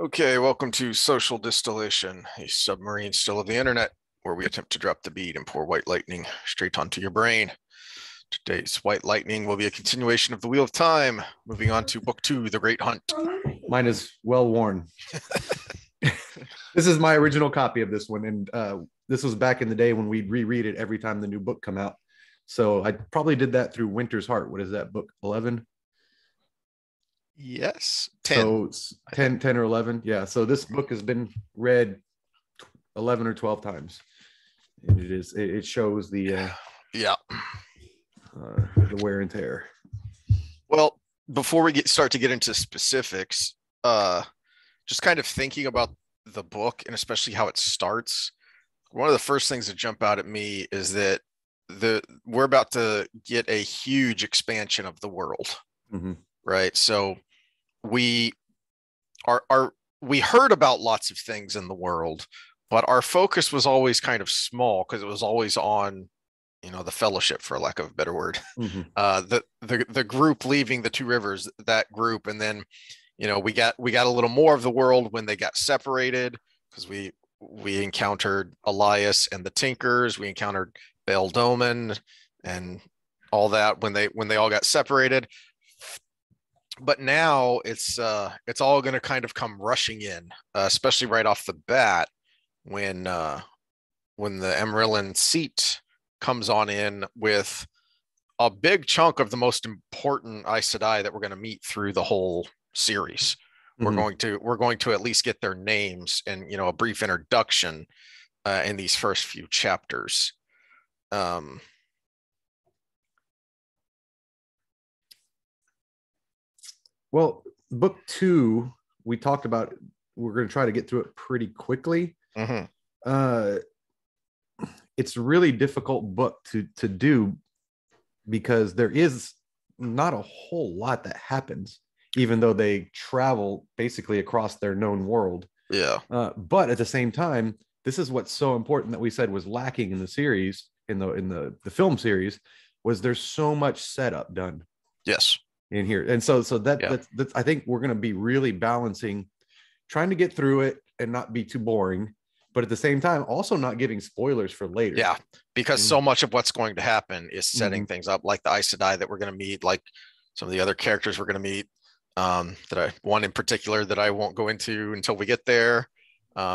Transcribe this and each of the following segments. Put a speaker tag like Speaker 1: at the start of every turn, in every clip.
Speaker 1: Okay, welcome to Social Distillation, a submarine still of the internet, where we attempt to drop the bead and pour white lightning straight onto your brain. Today's white lightning will be a continuation of the Wheel of Time, moving on to Book 2, The Great Hunt.
Speaker 2: Mine is well worn. This is my original copy of this one, and this was back in the day when we'd reread it every time the new book come out. So I probably did that through Winter's Heart. What is that, book 11?
Speaker 1: Yes, 10.
Speaker 2: So 10 or 11. Yeah. So this book has been read 11 or 12 times. And it shows the wear and tear.
Speaker 1: Well, before we start to get into specifics, just kind of thinking about the book and especially how it starts, one of the first things that jump out at me is that we're about to get a huge expansion of the world.
Speaker 2: Mm-hmm.
Speaker 1: Right? So we heard about lots of things in the world, but our focus was always kind of small because it was always on, the Fellowship, for lack of a better word.
Speaker 2: Mm-hmm.
Speaker 1: The group leaving the Two Rivers, that group, and then we got a little more of the world when they got separated, because we encountered Elias and the Tinkers, we encountered Bell Doman and all that when they all got separated. But now it's all going to kind of come rushing in, especially right off the bat when the Amarillan seat comes on in with a big chunk of the most important Aes Sedai that we're going to meet through the whole series. Mm-hmm. We're going to at least get their names and a brief introduction in these first few chapters.
Speaker 2: Well, book 2, we talked about, we're going to try to get through it pretty quickly.
Speaker 1: Mm-hmm.
Speaker 2: It's a really difficult book to do because there is not a whole lot that happens, even though they travel basically across their known world.
Speaker 1: Yeah.
Speaker 2: But at the same time, this is what's so important that we said was lacking in the series, in the film series, was there's so much setup done.
Speaker 1: Yes.
Speaker 2: In here, and so that's I think we're going to be really balancing, trying to get through it and not be too boring, but at the same time also not giving spoilers for later.
Speaker 1: Yeah, because so much of what's going to happen is setting things up, like the Aes Sedai that we're going to meet, like some of the other characters we're going to meet. One in particular that I won't go into until we get there.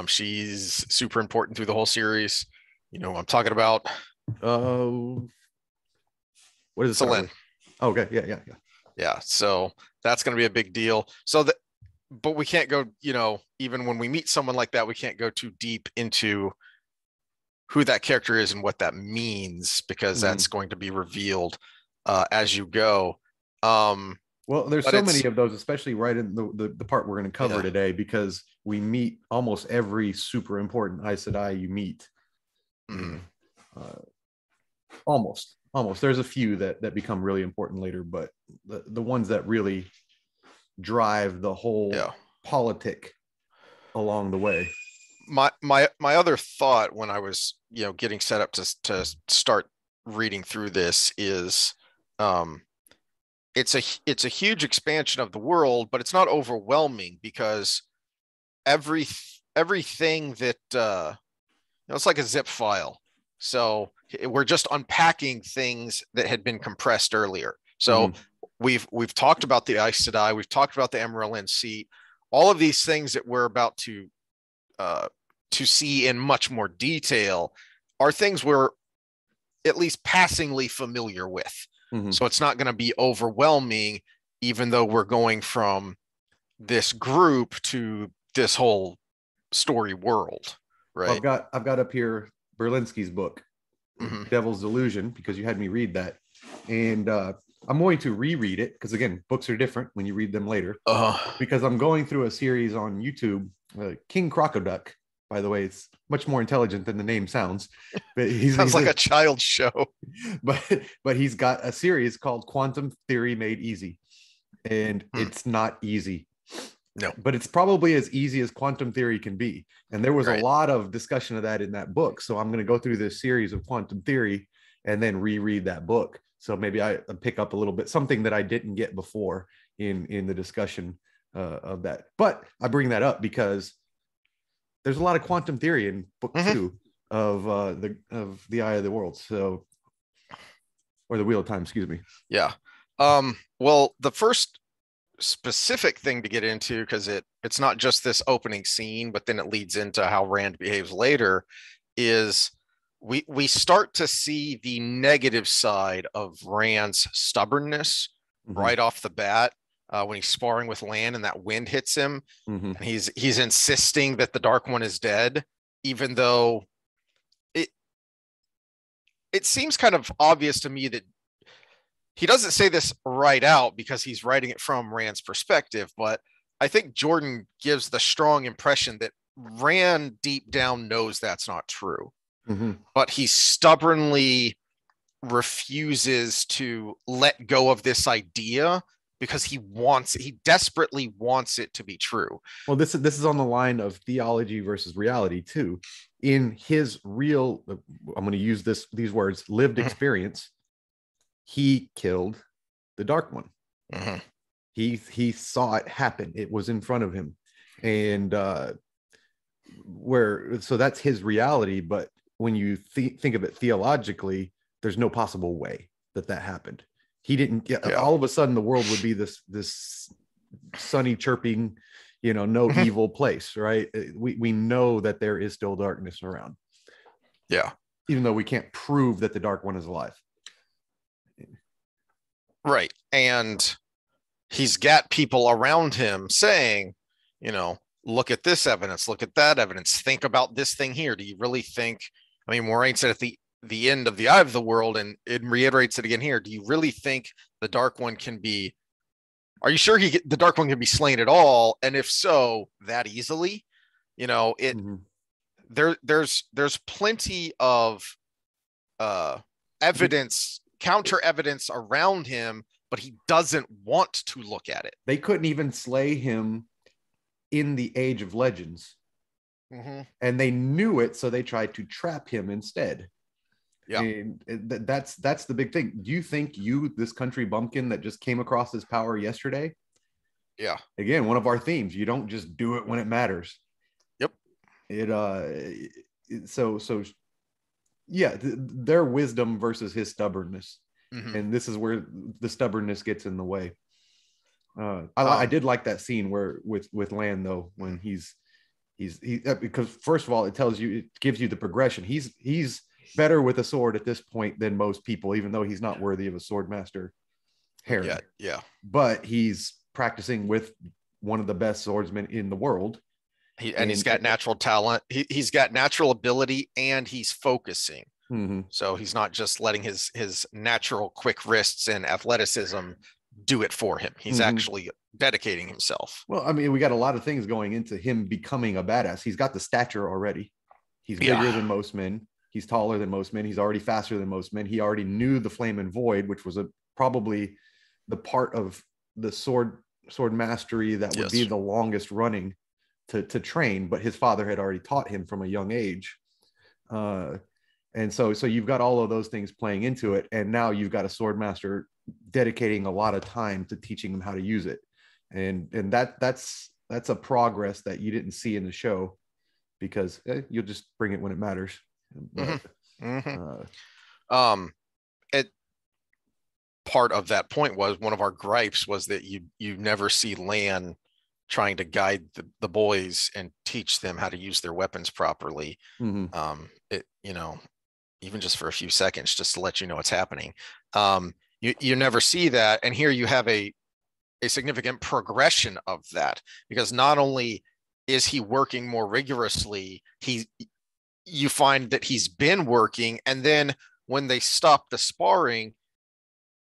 Speaker 1: She's super important through the whole series. I'm talking about.
Speaker 2: What is it?
Speaker 1: Selene.
Speaker 2: Okay, yeah.
Speaker 1: So that's going to be a big deal. But we can't go, even when we meet someone like that, we can't go too deep into who that character is and what that means, because that's going to be revealed as you go.
Speaker 2: Well, there's so many of those, especially right in the part we're going to cover today, because we meet almost every super important Aes Sedai you meet. Almost. There's a few that become really important later, but the ones that really drive the whole politic along the way.
Speaker 1: My other thought when I was getting set up to start reading through this is it's a huge expansion of the world, but it's not overwhelming, because everything that it's like a zip file. So we're just unpacking things that had been compressed earlier. So we've talked about the Aes Sedai, we've talked about the Amarillan seat, all of these things that we're about to see in much more detail are things we're at least passingly familiar with. So it's not going to be overwhelming, even though we're going from this group to this whole story world, right?
Speaker 2: Well, I've got up here Berlinski's book, Devil's Delusion, because you had me read that, and I'm going to reread it because, again, books are different when you read them later. Because I'm going through a series on YouTube, King Crocoduck. By the way, it's much more intelligent than the name sounds. But
Speaker 1: sounds like a child's show.
Speaker 2: But he's got a series called Quantum Theory Made Easy, and it's not easy.
Speaker 1: No,
Speaker 2: but it's probably as easy as quantum theory can be. And there was a lot of discussion of that in that book. So I'm going to go through this series of quantum theory and then reread that book. So maybe I pick up a little bit, something that I didn't get before in the discussion of that. But I bring that up because there's a lot of quantum theory in book 2 of the Eye of the World. So, or the Wheel of Time, excuse me.
Speaker 1: Yeah. Well, the first specific thing to get into, because it's not just this opening scene, but then it leads into how Rand behaves later, is we start to see the negative side of Rand's stubbornness right off the bat. When he's sparring with Lan and that wind hits him, and he's insisting that the Dark One is dead, even though it seems kind of obvious to me that he doesn't say this right out because he's writing it from Rand's perspective, but I think Jordan gives the strong impression that Rand deep down knows that's not true, but he stubbornly refuses to let go of this idea because he desperately wants it to be true.
Speaker 2: Well, this is on the line of theology versus reality too. In his real, I'm going to use these words, lived experience, he killed the Dark One. He saw it happen. It was in front of him. And so that's his reality. But when you think of it theologically, there's no possible way that happened. He didn't get all of a sudden the world would be this sunny chirping, no evil place, right? We know that there is still darkness around.
Speaker 1: Yeah.
Speaker 2: Even though we can't prove that the Dark One is alive.
Speaker 1: Right. And he's got people around him saying, look at this evidence, look at that evidence, think about this thing here. Do you really think, Moraine said at the end of the Eye of the World, and it reiterates it again here, do you really think the Dark One are you sure the Dark One can be slain at all? And if so, that easily? There's plenty of evidence, counter evidence around him, but he doesn't want to look at it.
Speaker 2: They couldn't even slay him in the Age of Legends. And they knew it, so they tried to trap him instead. Yeah, and that's the big thing. Do you think this country bumpkin that just came across this power yesterday?
Speaker 1: Yeah.
Speaker 2: Again, one of our themes. You don't just do it when it matters.
Speaker 1: Yep.
Speaker 2: Their wisdom versus his stubbornness, and this is where the stubbornness gets in the way. I did like that scene where with Lan though, when he's because first of all it gives you the progression. He's better with a sword at this point than most people, even though he's not worthy of a sword master.
Speaker 1: Yeah.
Speaker 2: But he's practicing with one of the best swordsmen in the world.
Speaker 1: He's got natural talent. He's got natural ability, and he's focusing. So he's not just letting his natural quick wrists and athleticism do it for him. He's actually dedicating himself.
Speaker 2: Well, we got a lot of things going into him becoming a badass. He's got the stature already. He's bigger than most men. He's taller than most men. He's already faster than most men. He already knew the Flame and Void, which was probably the part of the sword mastery that would be the longest running to train. But his father had already taught him from a young age. And so you've got all of those things playing into it. And now you've got a sword master dedicating a lot of time to teaching him how to use it. And that's a progress that you didn't see in the show because you'll just bring it when it matters. But,
Speaker 1: part of that point was one of our gripes was that you never see Lan trying to guide the boys and teach them how to use their weapons properly. Even just for a few seconds, just to let you know what's happening. You never see that, and here you have a significant progression of that, because not only is he working more rigorously, you find that he's been working, and then when they stop the sparring,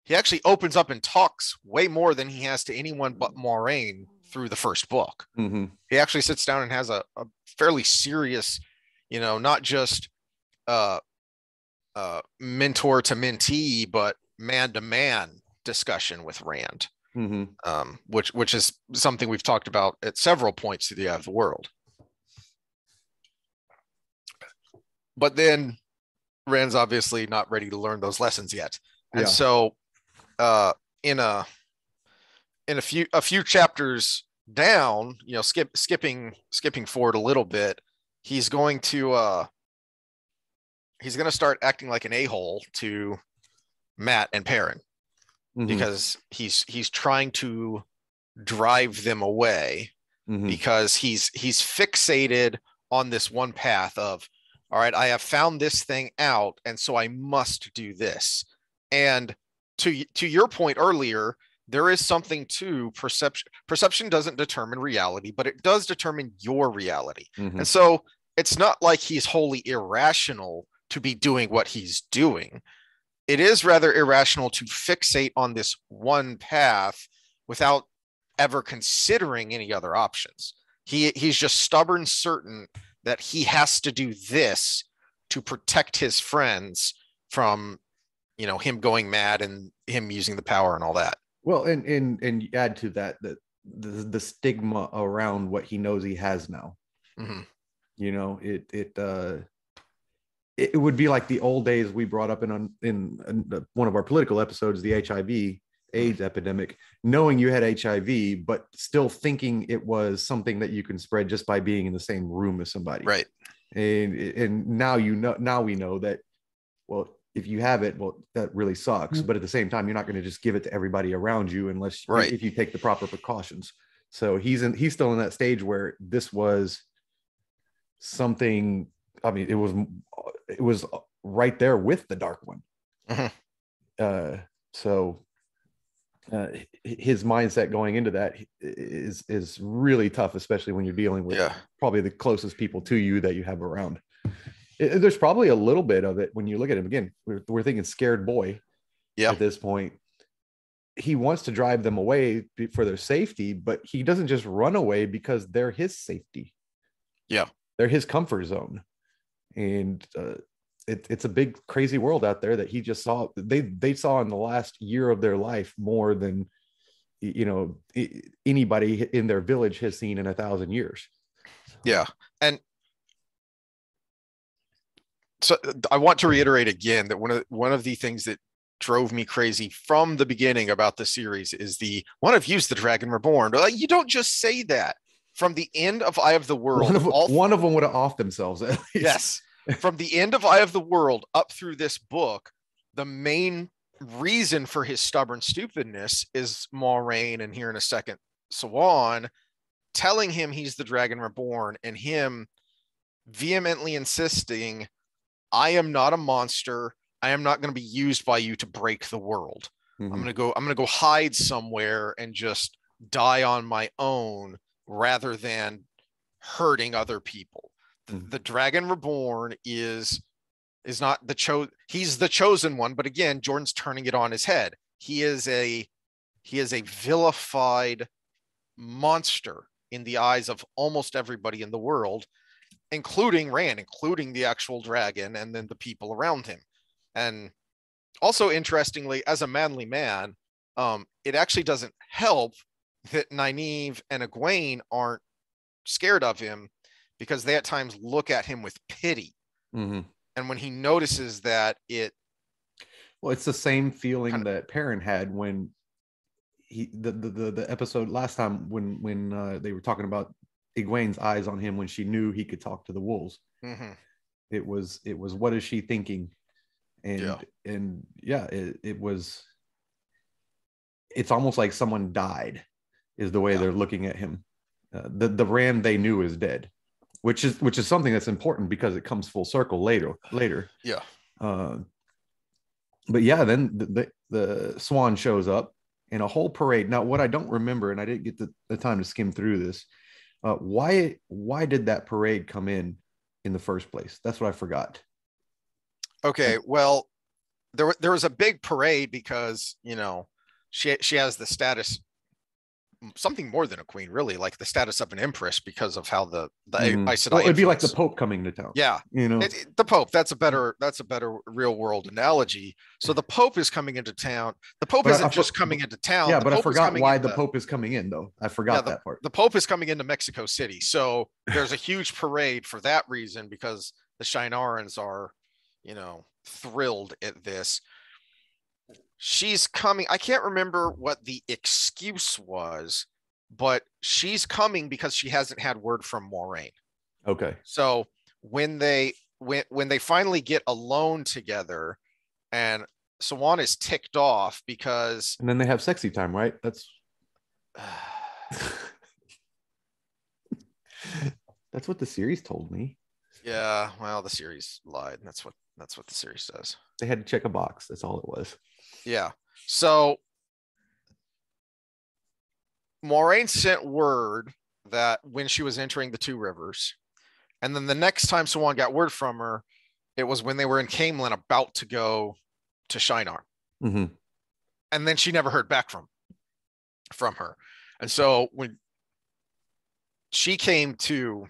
Speaker 1: he actually opens up and talks way more than he has to anyone but Moraine through the first book. He actually sits down and has a fairly serious, not just mentor to mentee, but man to man discussion with Rand, which is something we've talked about at several points through the Eye of the World. But then Rand's obviously not ready to learn those lessons yet. And so in a few chapters down, skipping forward a little bit, he's going to start acting like an a-hole to Matt and Perrin, because he's trying to drive them away, because he's fixated on this one path of, all right, I have found this thing out, and so I must do this. And to your point earlier, there is something to perception. Perception doesn't determine reality, but it does determine your reality. And so it's not like he's wholly irrational to be doing what he's doing. It is rather irrational to fixate on this one path without ever considering any other options. He's just stubborn, certain that he has to do this to protect his friends from, him going mad and him using the power and all that.
Speaker 2: Well, and add to that the stigma around what he knows he has now. It would be like the old days we brought up in one of our political episodes, the HIV/AIDS epidemic, knowing you had HIV, but still thinking it was something that you can spread just by being in the same room as somebody.
Speaker 1: Right.
Speaker 2: And now we know that, well, if you have it, well, that really sucks. But at the same time, you're not going to just give it to everybody around you unless if you take the proper precautions. So he's still in that stage where this was something. I mean, it was right there with the Dark One. So his mindset going into that is really tough, especially when you're dealing with probably the closest people to you that you have around. There's probably a little bit of it when you look at him again. We're thinking scared boy at this point. He wants to drive them away for their safety, but he doesn't just run away because they're his safety.
Speaker 1: Yeah,
Speaker 2: they're his comfort zone. And it's a big, crazy world out there that he just saw. They saw in the last year of their life more than anybody in their village has seen in 1,000 years.
Speaker 1: Yeah, and so I want to reiterate again that one of the things that drove me crazy from the beginning about the series is the one of Use the Dragon Reborn. You don't just say that. From the end of Eye of the World,
Speaker 2: one of them would have offed themselves. At least.
Speaker 1: Yes. From the end of Eye of the World up through this book, the main reason for his stubborn stupidness is Moiraine, and here in a second, Siuan, telling him he's the Dragon Reborn, and him vehemently insisting, I am not a monster. I am not going to be used by you to break the world. I'm going to go hide somewhere and just die on my own rather than hurting other people. The Dragon Reborn is not he's the chosen one, but again, Jordan's turning it on his head. He is a vilified monster in the eyes of almost everybody in the world, including Rand, including the actual dragon, and then the people around him. And also, interestingly, as a manly man, it actually doesn't help that Nynaeve and Egwene aren't scared of him, because they at times look at him with pity. And when he notices that it's
Speaker 2: the same feeling that Perrin had when the episode last time when they were talking about Egwene's eyes on him when she knew he could talk to the wolves. It was what is she thinking? And it's almost like someone died is the way they're looking at him. The Rand they knew is dead, which is something that's important because it comes full circle later. But then the Swan shows up in a whole parade. Now, what I don't remember, and I didn't get the time to skim through this, why did that parade come in the first place? That's what I forgot.
Speaker 1: Okay, well, there was a big parade because she has the status, something more than a queen, really, like the status of an empress, because of how the Aes Sedai
Speaker 2: it'd be like the Pope coming to town.
Speaker 1: Yeah, the Pope. That's a better real world analogy. So the Pope is coming into town. The Pope isn't just coming into town.
Speaker 2: Yeah, but I forgot why the Pope is coming in, though. I forgot that part.
Speaker 1: The Pope is coming into Mexico City, so there's a huge parade for that reason, because the Shienarans are, thrilled at this. She's coming. I can't remember what the excuse was, but she's coming because she hasn't had word from Moraine.
Speaker 2: Okay.
Speaker 1: So when they finally get alone together, and Swan is ticked off because,
Speaker 2: and then they have sexy time, right? That's that's what the series told me.
Speaker 1: Yeah, well, the series lied. That's what the series does.
Speaker 2: They had to check a box. That's all it was.
Speaker 1: Yeah. So Moraine sent word that when she was entering the Two Rivers, and then the next time someone got word from her, it was when they were in Camelin about to go to Shinar.
Speaker 2: Mm-hmm.
Speaker 1: And then she never heard back from her. And so when she came to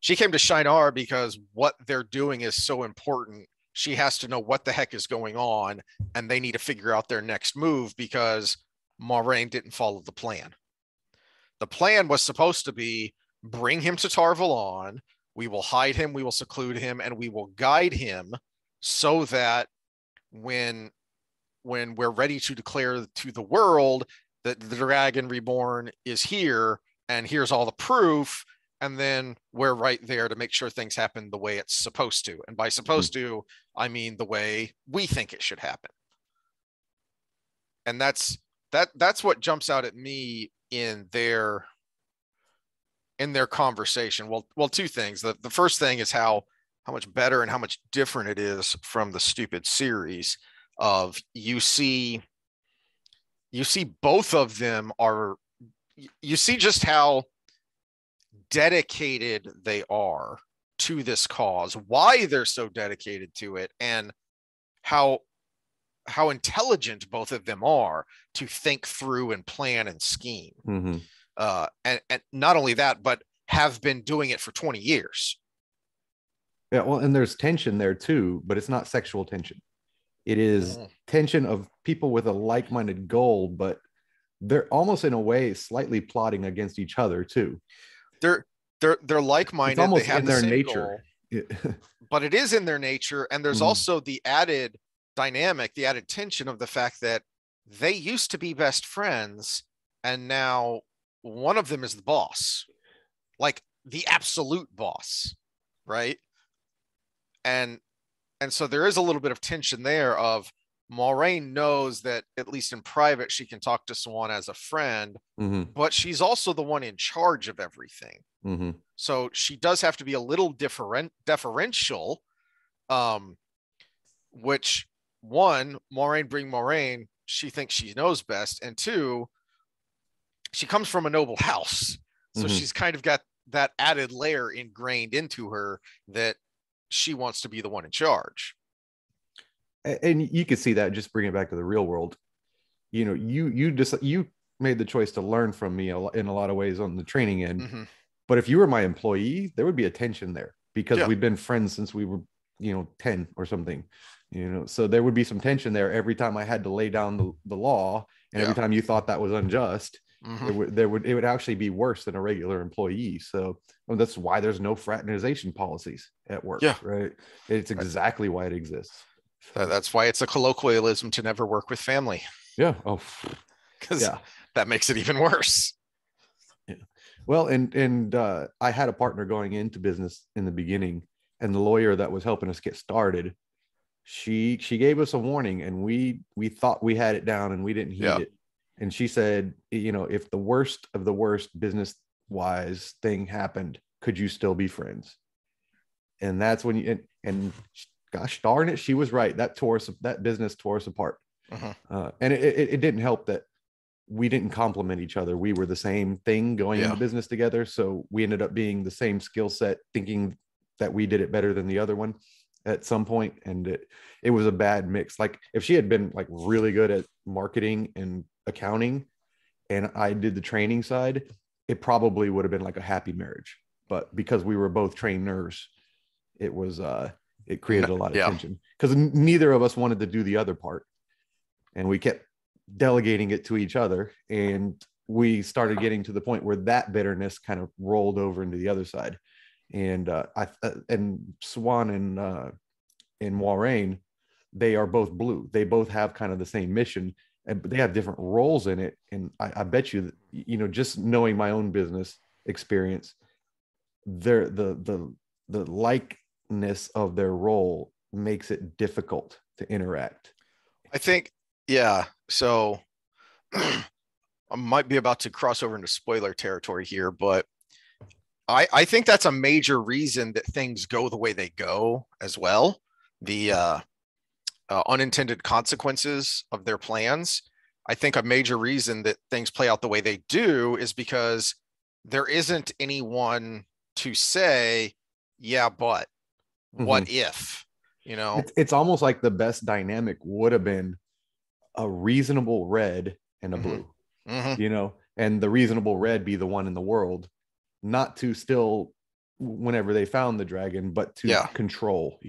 Speaker 1: Shinar, because what they're doing is so important, she has to know what the heck is going on, and they need to figure out their next move because Moraine didn't follow the plan. The plan was supposed to be bring him to Tar-Valon, we will hide him, we will seclude him, and we will guide him so that when we're ready to declare to the world that the Dragon Reborn is here and here's all the proof, and then we're right there to make sure things happen the way it's supposed to. And by supposed to, I mean the way we think it should happen. And that's what jumps out at me in their conversation. Well, two things. The first thing is how much better and how much different it is from the stupid series of you see both of them are, you see just how dedicated they are to this cause, why they're so dedicated to it, and how intelligent both of them are to think through and plan and scheme.
Speaker 2: Mm-hmm.
Speaker 1: And not only that, but have been doing it for 20 years.
Speaker 2: Yeah, well, and there's tension there too, but it's not sexual tension. It is tension of people with a like-minded goal, but they're almost in a way slightly plotting against each other too.
Speaker 1: They're like-minded.
Speaker 2: It's almost
Speaker 1: they have
Speaker 2: in
Speaker 1: the
Speaker 2: their
Speaker 1: same
Speaker 2: nature.
Speaker 1: Goal, but it is in their nature. And there's also the added dynamic, the added tension of the fact that they used to be best friends, and now one of them is the boss, like the absolute boss, right? And so there is a little bit of tension there of Moraine knows that at least in private she can talk to Swan as a friend, but she's also the one in charge of everything. So she does have to be a little deferential, which, one, Moraine being Moraine, she thinks she knows best, and two, she comes from a noble house, so she's kind of got that added layer ingrained into her that she wants to be the one in charge.
Speaker 2: And you could see that, just bring it back to the real world. You know, you made the choice to learn from me in a lot of ways on the training end. But if you were my employee, there would be a tension there because we've been friends since we were, 10 or something, so there would be some tension there every time I had to lay down the law, and every time you thought that was unjust, it would actually be worse than a regular employee. So that's why there's no fraternization policies at work. Right. It's exactly why it exists.
Speaker 1: That's why it's a colloquialism to never work with family. Because that makes it even worse.
Speaker 2: Well, and I had a partner going into business in the beginning, and the lawyer that was helping us get started, she gave us a warning, and we thought we had it down, and we didn't heed it. And she said, if the worst of the worst business wise thing happened, could you still be friends? And that's when and gosh darn it, she was right. That business tore us apart. And it didn't help that we didn't complement each other. We were the same thing going into business together. So we ended up being the same skill set, thinking that we did it better than the other one at some point. And it was a bad mix. Like if she had been like really good at marketing and accounting and I did the training side, it probably would have been like a happy marriage. But because we were both trainers, it was it created a lot of tension because neither of us wanted to do the other part, and we kept delegating it to each other, and we started getting to the point where that bitterness kind of rolled over into the other side. And and Swan and Moraine, they are both blue. They both have kind of the same mission, but they have different roles in it. And I bet you, just knowing my own business experience, the likeness of their role makes it difficult to interact.
Speaker 1: I think, yeah. So I might be about to cross over into spoiler territory here, but I think that's a major reason that things go the way they go as well. The unintended consequences of their plans. I think a major reason that things play out the way they do is because there isn't anyone to say, yeah, but what if,
Speaker 2: it's almost like the best dynamic would have been a reasonable red and a blue, and the reasonable red be the one in the world, not to still whenever they found the dragon, but to control,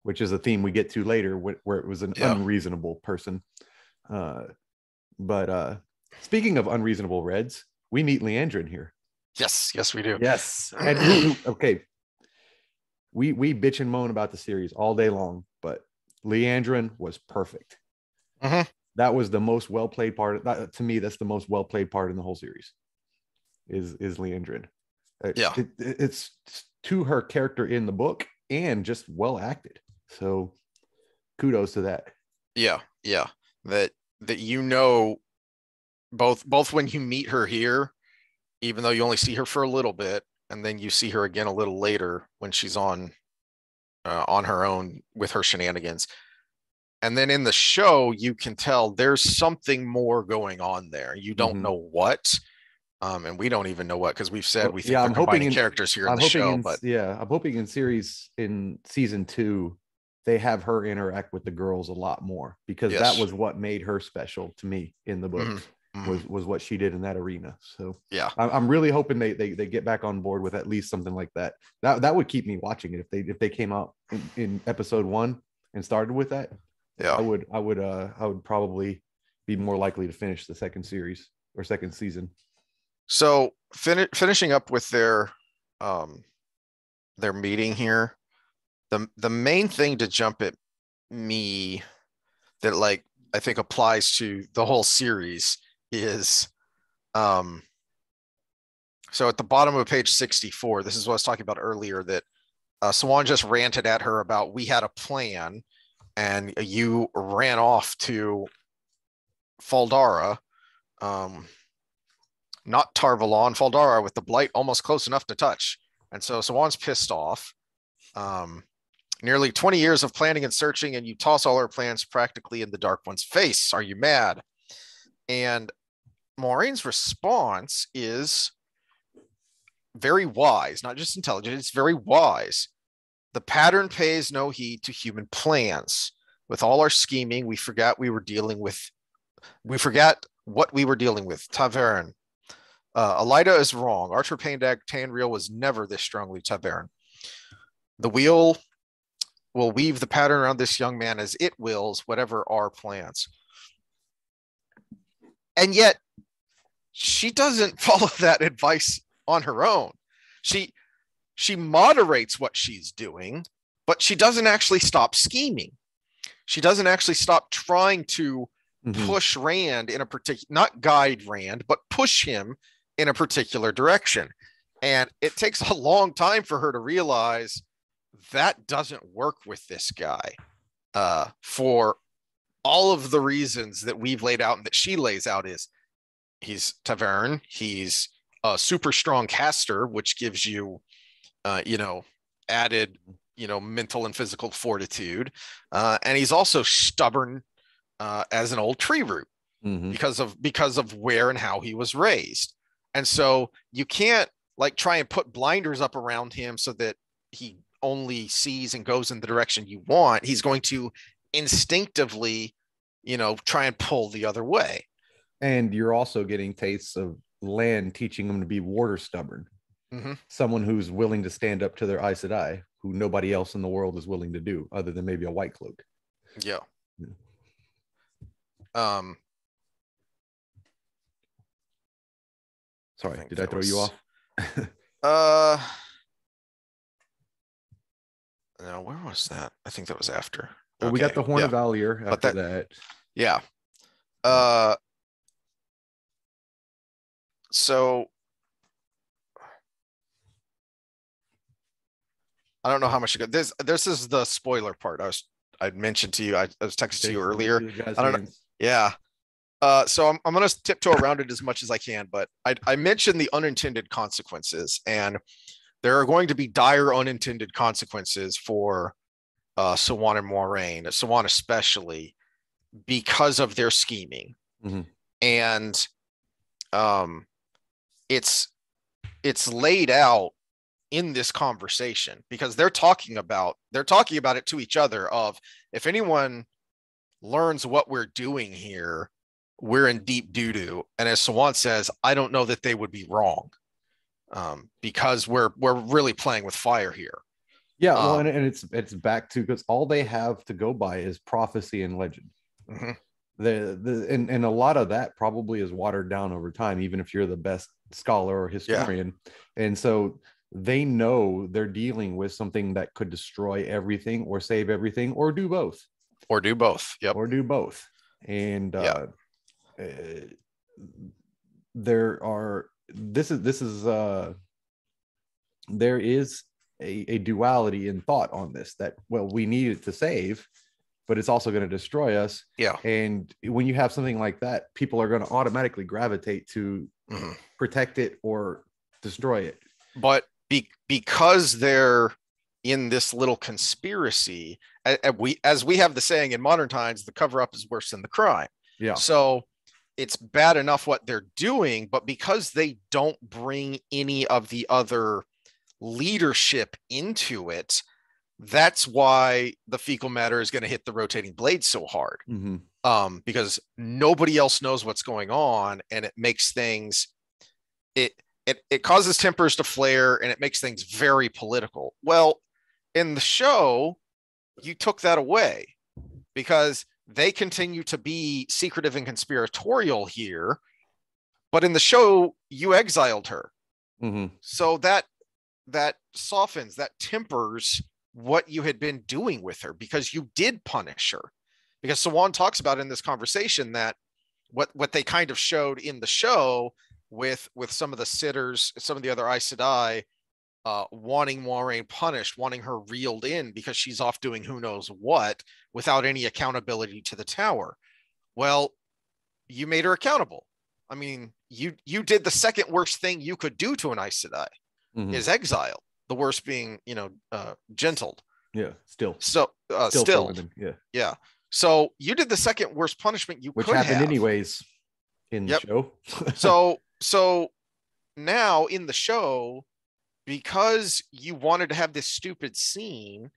Speaker 2: which is a theme we get to later where it was an unreasonable person. But speaking of unreasonable reds, we meet Leandrin here.
Speaker 1: Yes, we do.
Speaker 2: Yes. And okay. We bitch and moan about the series all day long, but Leandrin was perfect. That was the most well-played part. To me, that's the most well-played part in the whole series is Leandrin. It's to her character in the book and just well acted. So kudos to that.
Speaker 1: Yeah. That both when you meet her here, even though you only see her for a little bit, and then you see her again a little later when she's on her own with her shenanigans. And then in the show, you can tell there's something more going on there. You don't know what. And we don't even know what, because we've said we think they're combining characters here in the show.
Speaker 2: I'm hoping in season 2 they have her interact with the girls a lot more, because that was what made her special to me in the book. Was what she did in that arena. So I'm really hoping they get back on board with at least something like that. That would keep me watching it if they came out in episode 1 and started with that. I would probably be more likely to finish the second series or second season.
Speaker 1: So finishing up with their meeting here, the main thing to jump at me that I think applies to the whole series is so at the bottom of page 64, this is what I was talking about earlier, that Swan just ranted at her about, we had a plan and you ran off to Fal Dara, not Tarvalon, Fal Dara, with the blight almost close enough to touch. And so Swan's pissed off. Nearly 20 years of planning and searching, and you toss all our plans practically in the Dark One's face. Are you mad? And Maureen's response is very wise, not just intelligent, it's very wise. The pattern pays no heed to human plans. With all our scheming, we forgot what we were dealing with. Tavern. Elida is wrong. Archer Paindag Tanreal was never this strongly Tavern. The wheel will weave the pattern around this young man as it wills, whatever our plans. And yet, she doesn't follow that advice on her own. She moderates what she's doing, but she doesn't actually stop scheming. She doesn't actually stop trying to push Rand in a particular, not guide Rand, but push him in a particular direction. And it takes a long time for her to realize that doesn't work with this guy for all of the reasons that we've laid out and that she lays out. Is he's Tavern, he's a super strong caster, which gives you added mental and physical fortitude, and he's also stubborn as an old tree root because of where and how he was raised. And so you can't try and put blinders up around him so that he only sees and goes in the direction you want. He's going to instinctively try and pull the other way.
Speaker 2: And you're also getting tastes of Land teaching him to be water stubborn. Someone who's willing to stand up to their Aes Sedai, who nobody else in the world is willing to do, other than maybe a White Cloak.
Speaker 1: Yeah.
Speaker 2: Sorry, did I throw you off?
Speaker 1: No, where was that? I think that was after.
Speaker 2: Well, we got the Horn of Valier after that.
Speaker 1: Yeah. So I don't know how much to go. This is the spoiler part. I mentioned to you. I was texting to you earlier. I don't know. Yeah. So I'm gonna tiptoe around it as much as I can, but I mentioned the unintended consequences, and there are going to be dire unintended consequences for Sawan and Moiraine, Sawan especially, because of their scheming.
Speaker 2: Mm-hmm.
Speaker 1: And it's laid out in this conversation because they're talking about it to each other of, if anyone learns what we're doing here, we're in deep doo-doo. And as Sawan says, I don't know that they would be wrong, because we're really playing with fire here.
Speaker 2: Yeah, well, and it's back to, because all they have to go by is prophecy and legend.
Speaker 1: Mm-hmm.
Speaker 2: And a lot of that probably is watered down over time, even if you're the best scholar or historian. Yeah. And so they know they're dealing with something that could destroy everything or save everything, or do both.
Speaker 1: Yep.
Speaker 2: Or do both. And there is a duality in thought on this, that, well, we need it to save, but it's also going to destroy us.
Speaker 1: Yeah.
Speaker 2: And when you have something like that, people are going to automatically gravitate to protect it or destroy it.
Speaker 1: But because they're in this little conspiracy, as we have the saying in modern times, the cover up is worse than the crime.
Speaker 2: Yeah.
Speaker 1: So it's bad enough what they're doing, but because they don't bring any of the other leadership into it, that's why the fecal matter is going to hit the rotating blade so hard.
Speaker 2: Mm-hmm.
Speaker 1: Because nobody else knows what's going on, and it makes things, it causes tempers to flare, and it makes things very political. Well, in the show, you took that away because they continue to be secretive and conspiratorial here, but in the show you exiled her.
Speaker 2: Mm-hmm.
Speaker 1: So that softens, that tempers what you had been doing with her, because you did punish her. Because Sawan talks about in this conversation that what they kind of showed in the show with some of the sitters, some of the other Aes Sedai, wanting Moiraine punished, wanting her reeled in because she's off doing who knows what without any accountability to the tower. Well, you made her accountable. I mean, you did the second worst thing you could do to an Aes Sedai, is exile. The worst being, gentled.
Speaker 2: Yeah, still.
Speaker 1: So still.
Speaker 2: Yeah.
Speaker 1: Yeah. So you did the second worst punishment you
Speaker 2: could
Speaker 1: have.
Speaker 2: Which happened anyways in the
Speaker 1: show. So now in the show, because you wanted to have this stupid scene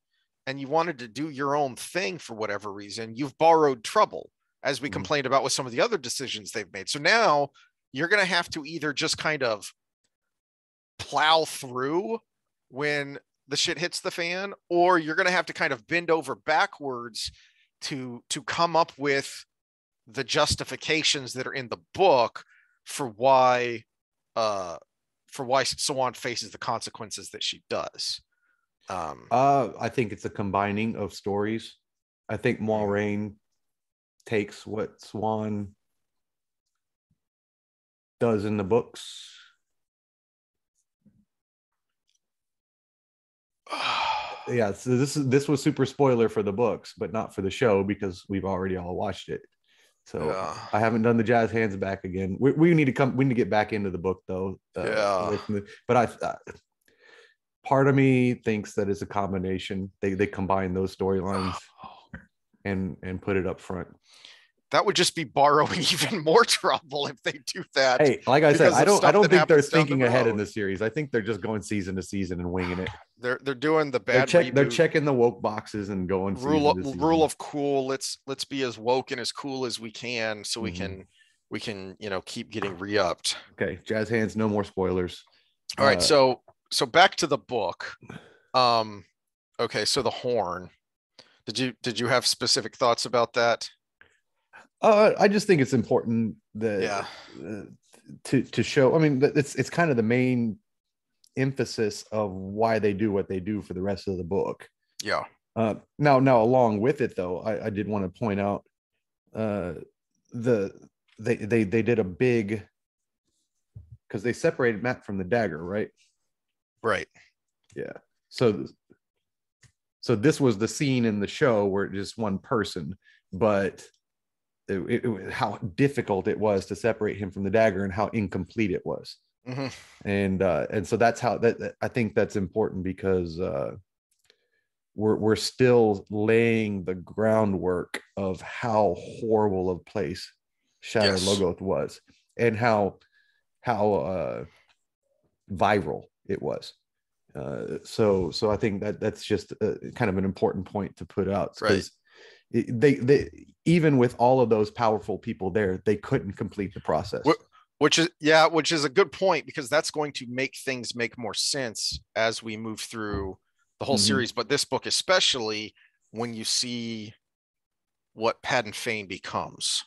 Speaker 1: and you wanted to do your own thing for whatever reason, you've borrowed trouble, as we complained about with some of the other decisions they've made. So now you're going to have to either just kind of plow through when the shit hits the fan, or you're going to have to kind of bend over backwards to come up with the justifications that are in the book for why Sawan faces the consequences that she does.
Speaker 2: I think it's a combining of stories. I think Moiraine takes what Sawan does in the books. Yeah, so this was super spoiler for the books, but not for the show because we've already all watched it. So I haven't done the jazz hands back again. We need to get back into the book though. But part of me thinks that it's a combination. They combine those storylines and put it up front.
Speaker 1: That would just be borrowing even more trouble if they do that.
Speaker 2: Hey, like I said, I don't think they're thinking ahead in the series. I think they're just going season to season and winging it.
Speaker 1: They're doing the bad.
Speaker 2: They're checking the woke boxes and going
Speaker 1: rule of cool. Let's be as woke and as cool as we can, so we can keep getting re-upped.
Speaker 2: Okay, jazz hands. No more spoilers.
Speaker 1: All right, so back to the book. Okay, so the horn. Did you have specific thoughts about that?
Speaker 2: I just think it's important that to show. I mean, it's kind of the main emphasis of why they do what they do for the rest of the book.
Speaker 1: Yeah.
Speaker 2: Now along with it though, I did want to point out they did a big, because they separated Matt from the dagger, right?
Speaker 1: Right.
Speaker 2: Yeah. So this was the scene in the show where it's just one person, but how difficult it was to separate him from the dagger and how incomplete it was.
Speaker 1: Mm-hmm.
Speaker 2: And so that's how that I think that's important, because we're still laying the groundwork of how horrible of place Shadow Logoth was, and how viral it was. So I think that's just kind of an important point to put out, because they even with all of those powerful people there, they couldn't complete the process.
Speaker 1: Which is a good point, because that's going to make things make more sense as we move through the whole series, but this book especially, when you see what Padan Fain becomes.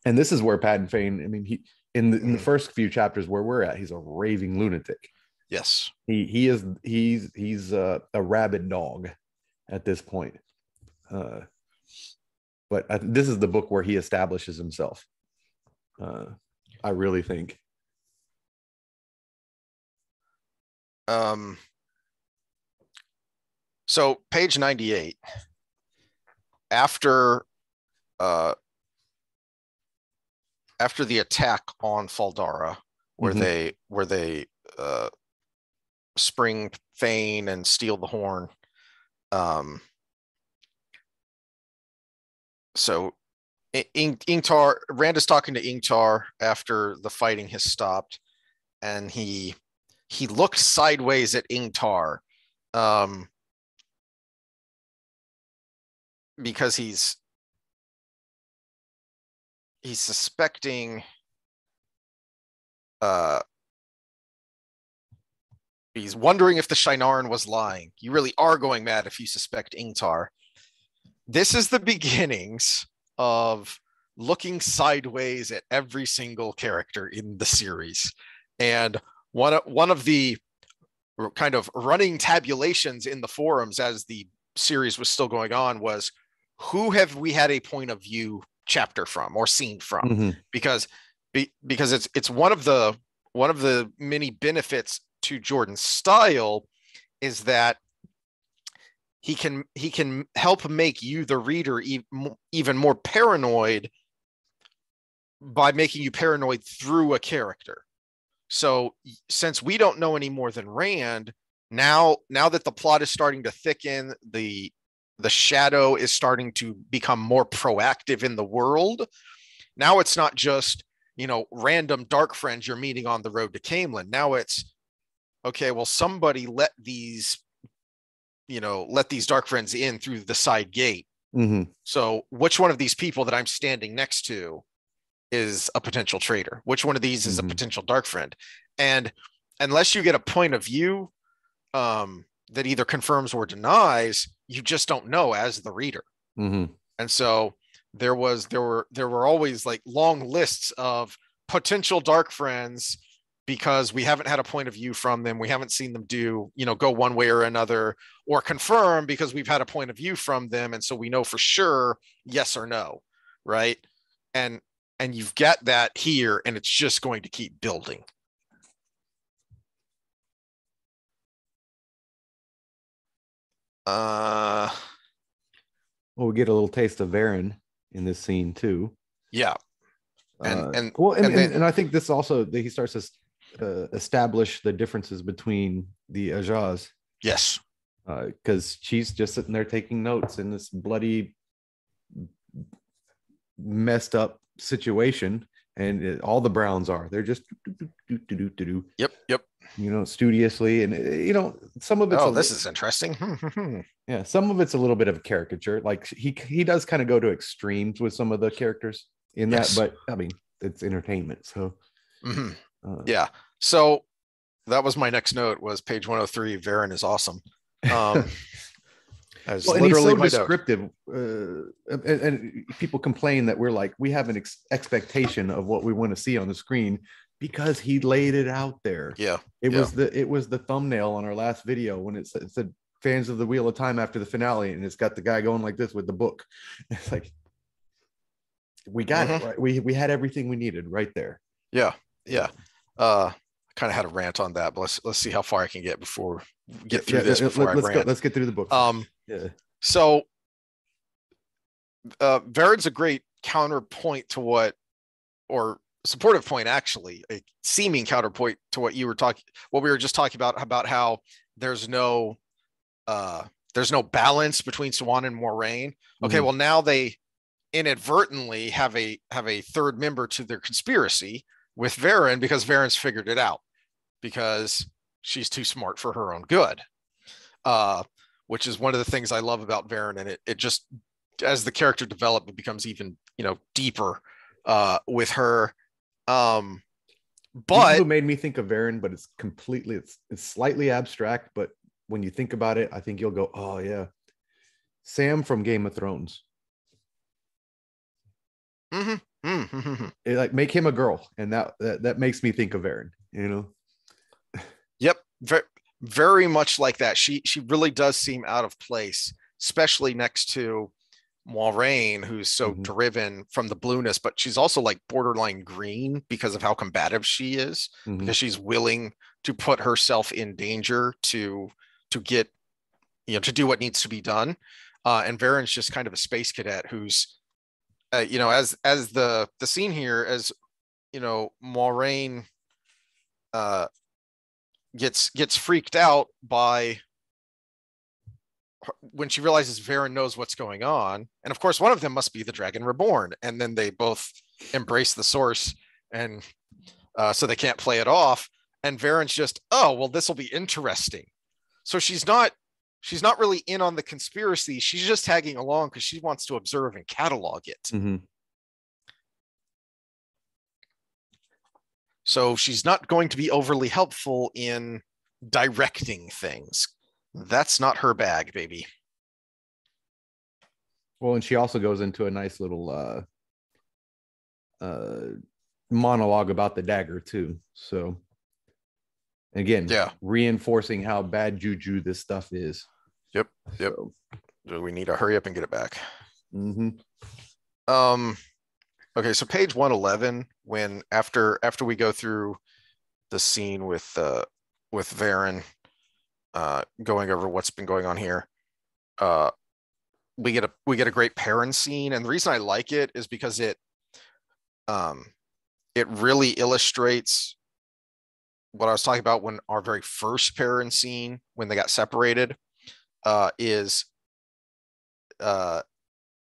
Speaker 2: And this is where Padan Fain, I mean, he in the first few chapters where we're at, he's a raving lunatic.
Speaker 1: Yes,
Speaker 2: he's a rabid dog at this point. But this is the book where he establishes himself. I really think.
Speaker 1: So page 98, after the attack on Fal Dara, where they spring Fain and steal the horn. So Ingtar, Rand is talking to Ingtar after the fighting has stopped, and he looks sideways at Ingtar, because he's suspecting, he's wondering if the Shienarn was lying. You really are going mad if you suspect Ingtar. This is the beginnings of looking sideways at every single character in the series. And one of the kind of running tabulations in the forums as the series was still going on was, who have we had a point of view chapter from or scene from? Because it's one of the many benefits to Jordan's style is that he can help make you, the reader, even more paranoid by making you paranoid through a character. So since we don't know any more than Rand, now that the plot is starting to thicken, the shadow is starting to become more proactive in the world. Now it's not just, random dark friends you're meeting on the road to Camelin. Now it's, okay, well, somebody let these dark friends in through the side gate. So which one of these people that I'm standing next to is a potential traitor? Which one of these is a potential dark friend? And unless you get a point of view that either confirms or denies, you just don't know as the reader. And so there were always like long lists of potential dark friends, because we haven't had a point of view from them. We haven't seen them go one way or another, or confirm because we've had a point of view from them. And so we know for sure, yes or no. Right. And you've got that here, and it's just going to keep building.
Speaker 2: Well, we get a little taste of Varen in this scene too.
Speaker 1: Yeah.
Speaker 2: And I think this also, he starts to establish the differences between the Ajahs.
Speaker 1: Yes.
Speaker 2: Because she's just sitting there taking notes in this bloody, messed up situation, and all the Browns they're just do.
Speaker 1: Yep.
Speaker 2: Studiously, and some of it's
Speaker 1: this is interesting.
Speaker 2: Yeah, some of it's a little bit of a caricature. Like he does kind of go to extremes with some of the characters in that, but I mean, it's entertainment, so
Speaker 1: yeah. So that was my next note, was page 103. Varen is awesome. As
Speaker 2: well, and he's so descriptive, and people complain that we're like, we have an expectation of what we want to see on the screen, because he laid it out there.
Speaker 1: Yeah,
Speaker 2: it was the thumbnail on our last video when it said fans of the Wheel of Time after the finale, and it's got the guy going like this with the book. It's like, We got it right. We had everything we needed right there.
Speaker 1: Yeah. Kind of had a rant on that, but let's see how far I can get before we get through this before I rant.
Speaker 2: Let's get through the book.
Speaker 1: So Varen's a great counterpoint to what, or supportive point, actually, a seeming counterpoint to what we were just talking about how there's no balance between Swan and Moiraine. Okay, well, now they inadvertently have a third member to their conspiracy with Varen, because Varen's figured it out, because she's too smart for her own good, which is one of the things I love about Varen. And it just, as the character development becomes even, deeper with her. But
Speaker 2: People made me think of Varen, but it's slightly abstract, but when you think about it, I think you'll go, oh yeah, Sam from Game of Thrones. Like, make him a girl, and that makes me think of Varen.
Speaker 1: Yep, very, very much like that. She really does seem out of place, especially next to Moiraine, who's so driven from the blueness, but she's also like borderline green because of how combative she is, because she's willing to put herself in danger to get, to do what needs to be done. And Varen's just kind of a space cadet who's, as the scene here, as Moiraine gets freaked out by when she realizes Varen knows what's going on. And of course, one of them must be the Dragon Reborn. And then they both embrace the source, and so they can't play it off. And Varen's just, oh, well, this will be interesting. So she's not really in on the conspiracy. She's just tagging along because she wants to observe and catalog it. So she's not going to be overly helpful in directing things. That's not her bag, baby.
Speaker 2: Well, and she also goes into a nice little monologue about the dagger too. So again, reinforcing how bad juju this stuff is.
Speaker 1: Yep. So we need to hurry up and get it back. Okay, so page 111, when after we go through the scene with Varen, going over what's been going on here, we get a great Perrin scene, and the reason I like it is because it really illustrates what I was talking about when our very first Perrin scene, when they got separated, is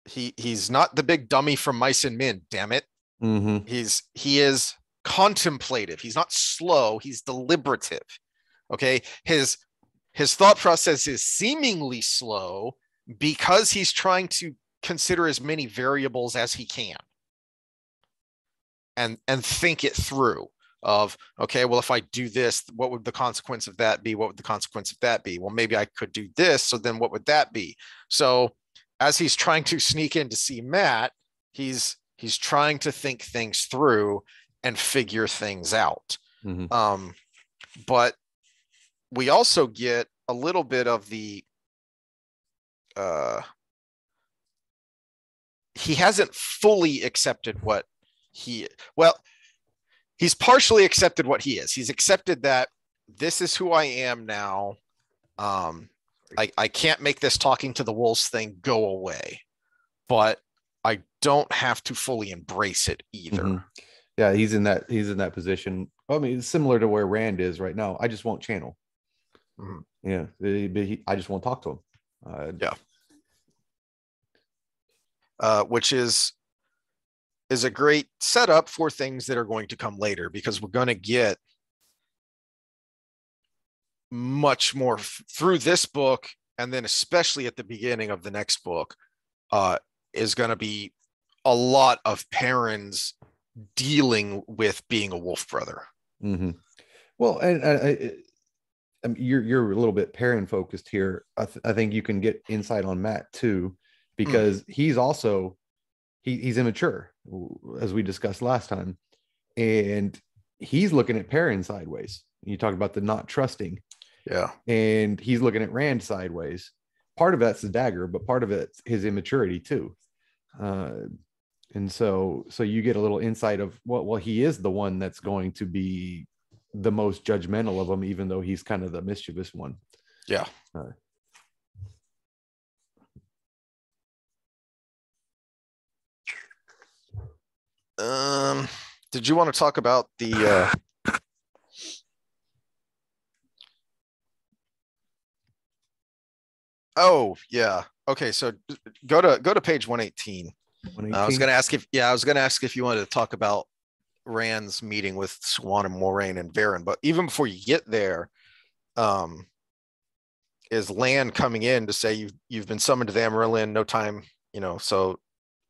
Speaker 1: he's not the big dummy from Mice and Men, damn it. He is contemplative. He's not slow. He's deliberative. Okay, his thought process is seemingly slow because he's trying to consider as many variables as he can and think it through. Of, okay, well, if I do this, what would the consequence of that be? What would the consequence of that be? Well, maybe I could do this, so then what would that be? So as he's trying to sneak in to see Matt, he's trying to think things through and figure things out. But we also get a little bit of the he hasn't fully accepted what he's partially accepted what he is. He's accepted that this is who I am now. I can't make this talking to the wolves thing go away, but I don't have to fully embrace it either.
Speaker 2: Yeah, he's in that position. I mean, it's similar to where Rand is right now. I just won't channel. Yeah, I just won't talk to him.
Speaker 1: Which is a great setup for things that are going to come later, because we're going to get much more through this book, and then especially at the beginning of the next book is going to be a lot of Perrin's dealing with being a wolf brother.
Speaker 2: Well, and you're a little bit Perrin focused here. I think you can get insight on Matt too, because he's also he's immature, as we discussed last time, and he's looking at Perrin sideways. You talked about the not trusting.
Speaker 1: Yeah.
Speaker 2: And he's looking at Rand sideways. Part of that's the dagger, but part of it's his immaturity too. And so you get a little insight of, well, he is the one that's going to be the most judgmental of them, even though he's kind of the mischievous one.
Speaker 1: Yeah. Did you want to talk about the oh yeah, okay, so go to page 118. I was going to ask if you wanted to talk about Rand's meeting with Swan and Moraine and Varen, but even before you get there, is Lan coming in to say you've been summoned to the Amarillion, no time, so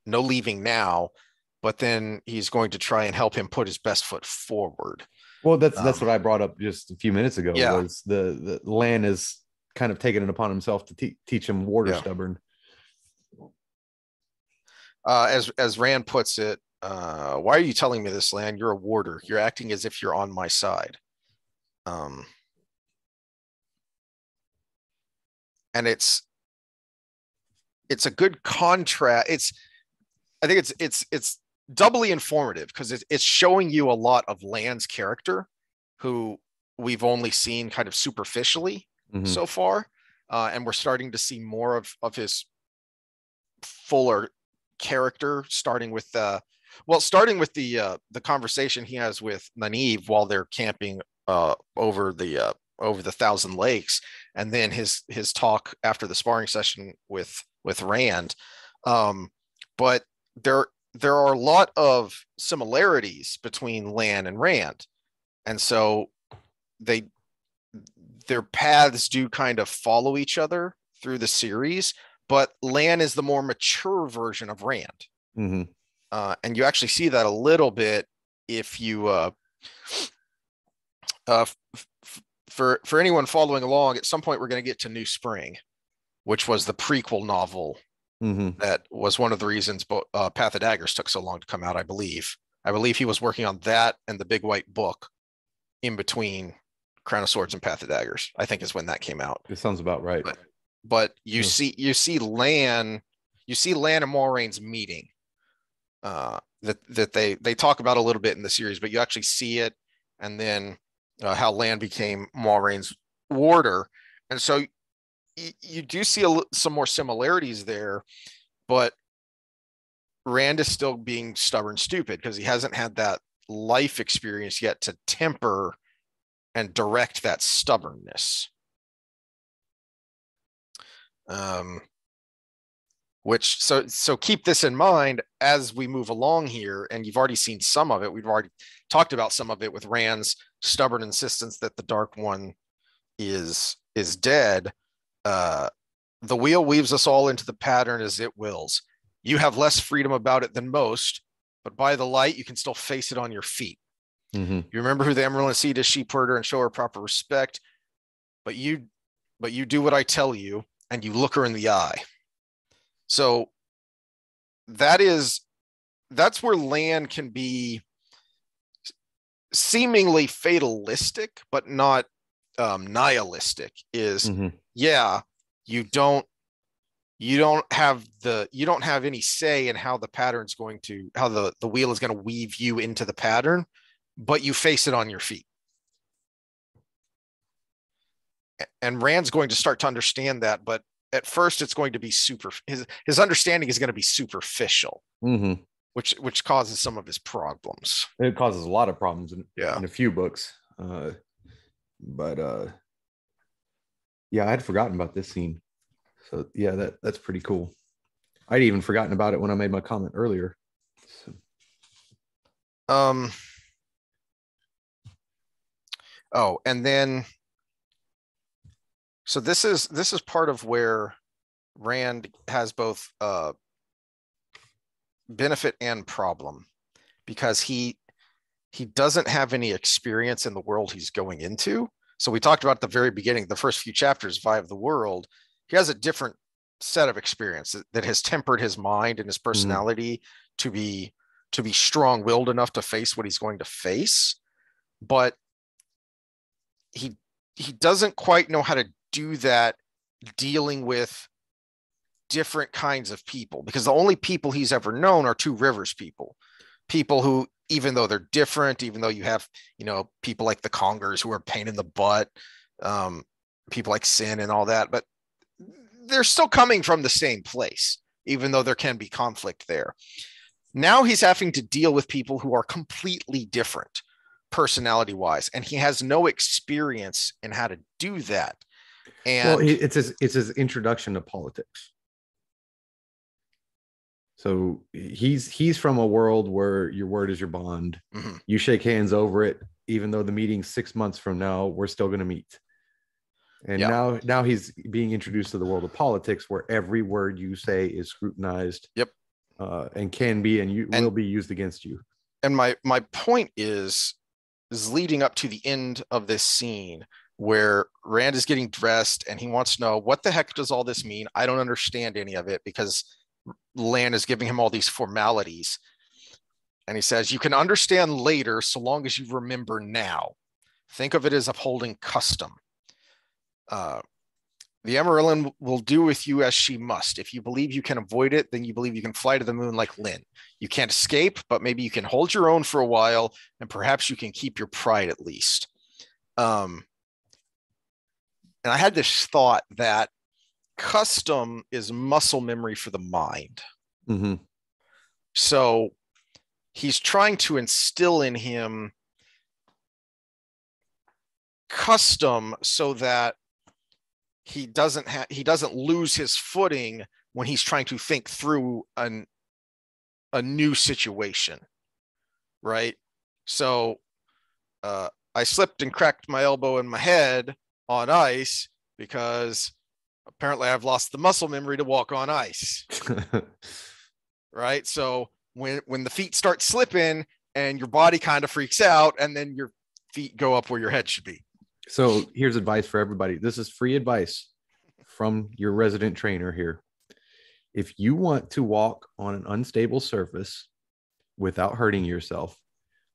Speaker 1: no leaving now, but then he's going to try and help him put his best foot forward.
Speaker 2: Well, that's what I brought up just a few minutes ago.
Speaker 1: Yeah.
Speaker 2: Was the Lan is kind of taking it upon himself to teach him water stubborn.
Speaker 1: As Rand puts it, why are you telling me this, Lan? You're a warder. You're acting as if you're on my side. And it's a good contrast. I think it's doubly informative because it's showing you a lot of Lan's character, who we've only seen kind of superficially so far, and we're starting to see more of his fuller character, starting with the conversation he has with Nynaeve while they're camping over the Thousand Lakes, and then his talk after the sparring session with Rand. But there are a lot of similarities between Lan and Rand, and so their paths do kind of follow each other through the series, but Lan is the more mature version of Rand. And you actually see that a little bit if you for anyone following along, at some point we're going to get to New Spring, which was the prequel novel. That was one of the reasons Path of Daggers took so long to come out, I believe. I believe he was working on that and the Big White Book in between Crown of Swords and Path of Daggers, I think is when that came out.
Speaker 2: It sounds about right.
Speaker 1: But you see Lan and Moraine's meeting. That they talk about a little bit in the series, but you actually see it, and then how Lan became Moraine's warder. And so you do see some more similarities there, but Rand is still being stubborn stupid because he hasn't had that life experience yet to temper and direct that stubbornness. So keep this in mind as we move along here, and you've already seen some of it. We've already talked about some of it with Rand's stubborn insistence that the Dark One is dead. The wheel weaves us all into the pattern as it wills. You have less freedom about it than most, but by the light, you can still face it on your feet. You remember who the Emerald Seed is, sheep herder, and show her proper respect. But you do what I tell you, and you look her in the eye. So that's where Lan can be seemingly fatalistic, but not nihilistic. You don't have any say in how the pattern's going to, how the wheel is going to weave you into the pattern, but you face it on your feet. And Rand's going to start to understand that, but at first it's going to be his understanding is going to be superficial, which causes some of his problems.
Speaker 2: It causes a lot of problems in a few books. But I had forgotten about this scene. So yeah, that's pretty cool. I'd even forgotten about it when I made my comment earlier.
Speaker 1: So. Oh, and then so this is part of where Rand has both benefit and problem, because he doesn't have any experience in the world he's going into. So we talked about at the very beginning, the first few chapters, Vi of the World. He has a different set of experience that has tempered his mind and his personality to be strong-willed enough to face what he's going to face. But he doesn't quite know how to do that, dealing with different kinds of people, because the only people he's ever known are Two Rivers people who, even though they're different, even though you have, people like the Congers who are a pain in the butt, people like Sin and all that, but they're still coming from the same place, even though there can be conflict there. Now he's having to deal with people who are completely different personality wise, and he has no experience in how to do that. And
Speaker 2: it's his introduction to politics. So he's from a world where your word is your bond. Mm-hmm. You shake hands over it, even though the meeting's 6 months from now, we're still going to meet. And now he's being introduced to the world of politics, where every word you say is scrutinized.
Speaker 1: Yep.
Speaker 2: And can be, and will be used against you.
Speaker 1: And my point is leading up to the end of this scene where Rand is getting dressed and he wants to know, what the heck does all this mean? I don't understand any of it, because Lan is giving him all these formalities. And he says, you can understand later so long as you remember now. Think of it as upholding custom. The Emerald will do with you as she must. If you believe you can avoid it, then you believe you can fly to the moon like Lynn. You can't escape, but maybe you can hold your own for a while, and perhaps you can keep your pride at least. And I had this thought that custom is muscle memory for the mind.
Speaker 2: Mm-hmm.
Speaker 1: So he's trying to instill in him custom so that he doesn't lose his footing when he's trying to think through a new situation, right? So I slipped and cracked my elbow and my head on ice because apparently I've lost the muscle memory to walk on ice. Right? So when the feet start slipping and your body kind of freaks out, and then your feet go up where your head should be.
Speaker 2: So here's advice for everybody. This is free advice from your resident trainer here. If you want to walk on an unstable surface without hurting yourself,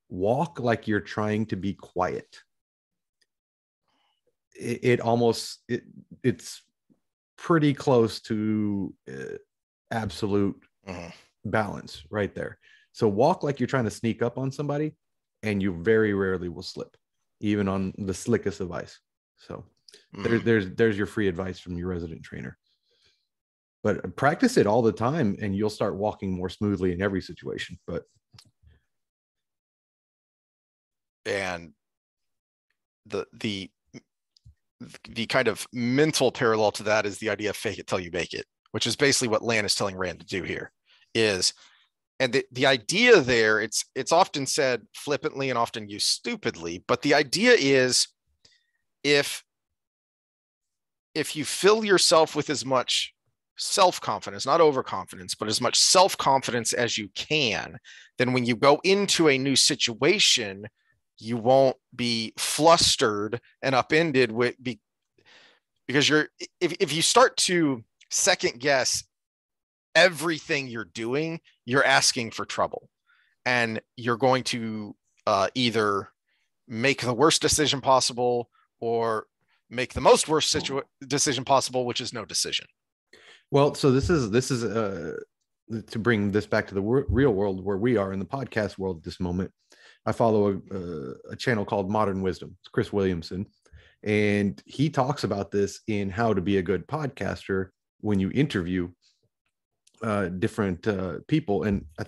Speaker 2: walk like you're trying to be quiet. It's pretty close to absolute balance right there. So walk like you're trying to sneak up on somebody, and you very rarely will slip, even on the slickest of ice. So there's your free advice from your resident trainer. But practice it all the time, and you'll start walking more smoothly in every situation.
Speaker 1: And the kind of mental parallel to that is the idea of fake it till you make it, which is basically what Lan is telling Rand to do here. And the idea there, it's often said flippantly and often used stupidly, but the idea is if you fill yourself with as much self-confidence, not overconfidence, but as much self-confidence as you can, then when you go into a new situation, you won't be flustered and upended because if you start to second guess everything you're doing, you're asking for trouble, and you're going to either make the worst decision possible or make the most worst decision possible, which is no decision.
Speaker 2: Well, so this is to bring this back to the real world where we are in the podcast world at this moment. I follow a channel called Modern Wisdom. It's Chris Williamson, and he talks about this in how to be a good podcaster when you interview different people. And I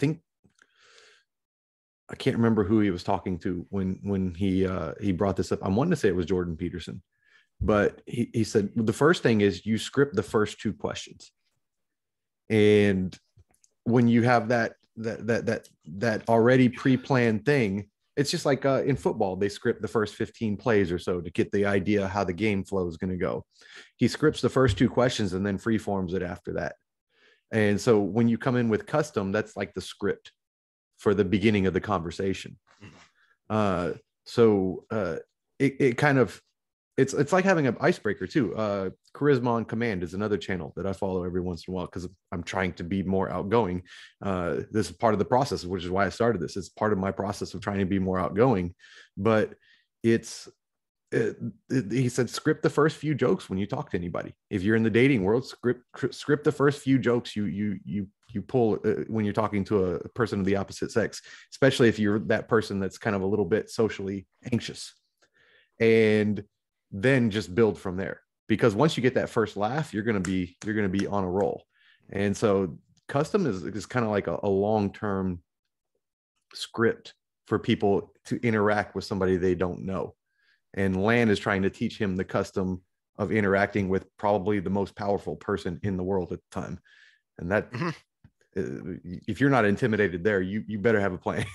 Speaker 2: can't remember who he was talking to when he brought this up. I'm wanting to say it was Jordan Peterson, but he said the first thing is you script the first two questions, and when you have that already pre-planned thing, it's just like in football, they script the first 15 plays or so to get the idea how the game flow is going to go. He scripts the first two questions and then free forms it after that. And so when you come in with custom, that's like the script for the beginning of the conversation. It kind of, it's like having an icebreaker too. Charisma on Command is another channel that I follow every once in a while because I'm trying to be more outgoing. This is part of the process, which is why I started this. It's part of my process of trying to be more outgoing, but it's he said, script the first few jokes when you talk to anybody. If you're in the dating world, script the first few jokes you pull when you're talking to a person of the opposite sex, especially if you're that person that's kind of a little bit socially anxious, and then just build from there. Because once you get that first laugh, you're gonna be on a roll. And so custom is kind of like a long-term script for people to interact with somebody they don't know. And Lan is trying to teach him the custom of interacting with probably the most powerful person in the world at the time. And that, if you're not intimidated there, you better have a plan.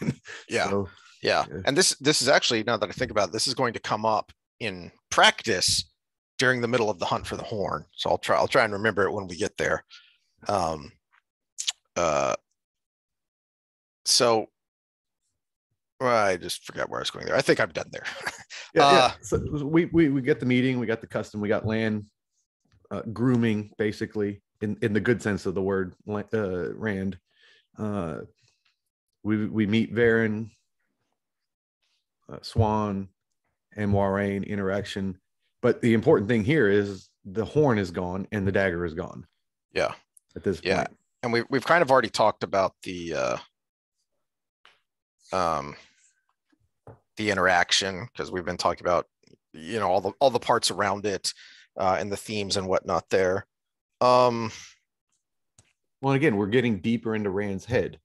Speaker 1: Yeah. So, yeah. And this is actually, now that I think about it, this is going to come up in practice during the middle of the hunt for the horn. So I'll try and remember it when we get there. So I just forgot where I was going there. I think I'm done there.
Speaker 2: Yeah. So we get the meeting, we got the custom, we got Lan grooming, basically, in the good sense of the word, Rand. We meet Varen, Swan, and Moiraine interaction. But the important thing here is the horn is gone and the dagger is gone.
Speaker 1: Yeah.
Speaker 2: At this point.
Speaker 1: And we've kind of already talked about the interaction, because we've been talking about, you know, all the parts around it, and the themes and whatnot there. Well,
Speaker 2: again, we're getting deeper into Rand's head.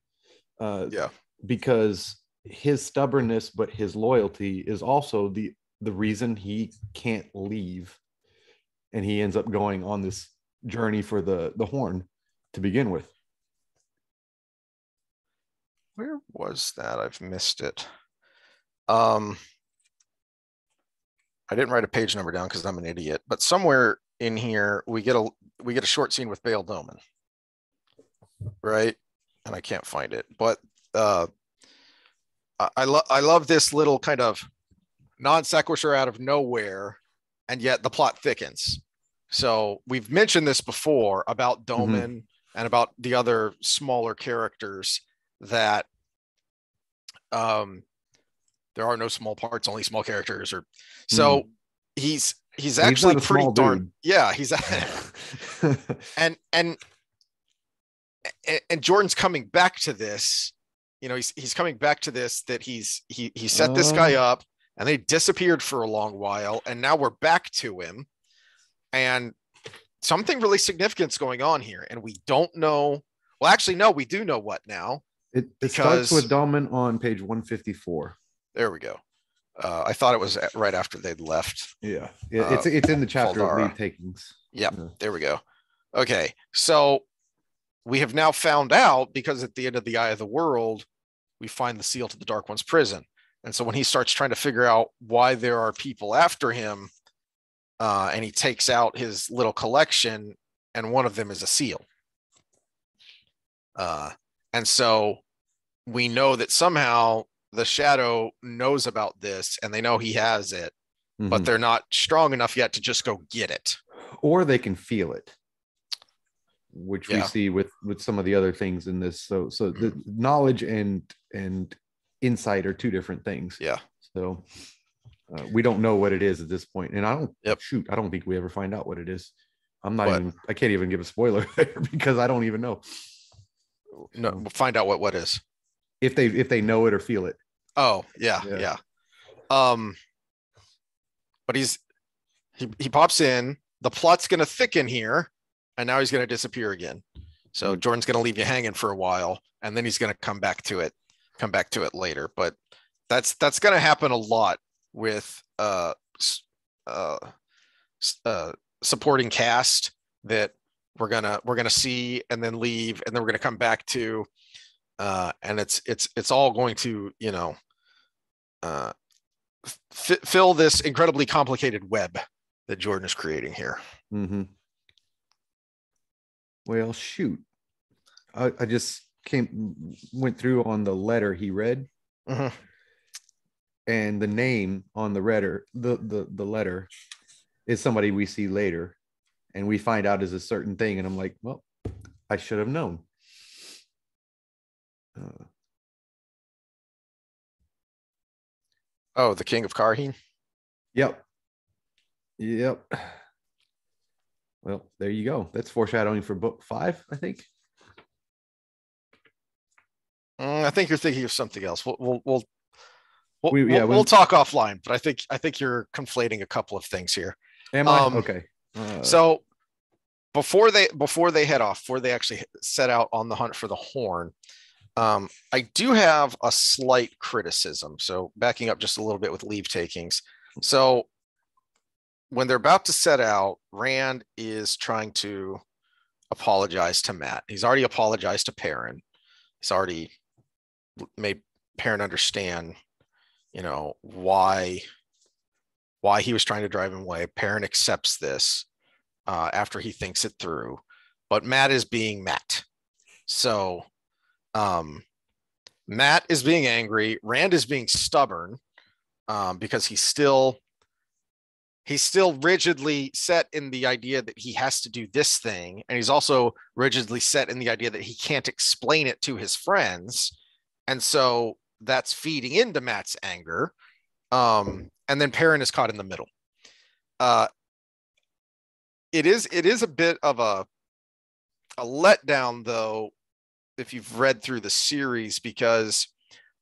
Speaker 2: Because his stubbornness, but his loyalty is also the reason he can't leave, and he ends up going on this journey for the horn to begin with.
Speaker 1: Where was that? I've missed it. I didn't write a page number down because I'm an idiot, but somewhere in here we get a short scene with Bail Doman, right? And I can't find it, but I love this little kind of non sequitur out of nowhere, and yet the plot thickens. So we've mentioned this before about Doman and about the other smaller characters, that there are no small parts, only small characters. Or so he's actually pretty darn. Yeah, he's and Jordan's coming back to this. You know, he's coming back to this, that he set this guy up and they disappeared for a long while, and now we're back to him, and something really significant's going on here, and we don't know. Well, actually, no, we do know what now.
Speaker 2: It starts with Dahlman on page 154.
Speaker 1: There we go. I thought it was right after they'd left.
Speaker 2: Yeah, it's in the chapter of lead takings.
Speaker 1: Yeah, there we go. Okay, so we have now found out, because at the end of the Eye of the World, we find the seal to the Dark One's prison. And so when he starts trying to figure out why there are people after him, and he takes out his little collection, and one of them is a seal. And so we know that somehow the Shadow knows about this, and they know he has it, but they're not strong enough yet to just go get it.
Speaker 2: Or they can feel it, which we see with some of the other things in this. So the knowledge and insight are two different things.
Speaker 1: Yeah.
Speaker 2: So we don't know what it is at this point, and I don't think we ever find out what it is. I can't even give a spoiler there because I don't even know.
Speaker 1: No, we'll find out what is,
Speaker 2: if they know it or feel it.
Speaker 1: Oh yeah. But he pops in. The plot's gonna thicken here, and now he's gonna disappear again. So Jordan's gonna leave you hanging for a while, and then he's gonna come back to it later. But that's gonna happen a lot with supporting cast that we're gonna see and then leave, and then we're gonna come back to, and it's all going to, you know, fill this incredibly complicated web that Jordan is creating here.
Speaker 2: Well, shoot, I just went through on the letter he read, and the name on the letter, the letter is somebody we see later, and we find out is a certain thing, and I'm like, well, I should have known.
Speaker 1: The King of Karheen?
Speaker 2: Yep. Yep. Well, there you go. That's foreshadowing for book 5, I think.
Speaker 1: I think you're thinking of something else.
Speaker 2: Yeah,
Speaker 1: We'll talk offline, but I think you're conflating a couple of things here.
Speaker 2: Am I? Okay.
Speaker 1: So before they head off, before they actually set out on the hunt for the horn, I do have a slight criticism. So backing up just a little bit with leave takings. So when they're about to set out, Rand is trying to apologize to Matt. He's already apologized to Perrin. He's already made Perrin understand, you know, why he was trying to drive him away. Perrin accepts this after he thinks it through, but Matt is being Matt. So Matt is being angry. Rand is being stubborn because he's still rigidly set in the idea that he has to do this thing, and he's also rigidly set in the idea that he can't explain it to his friends, and so that's feeding into Matt's anger. And then Perrin is caught in the middle. It is a bit of a letdown, though, if you've read through the series, because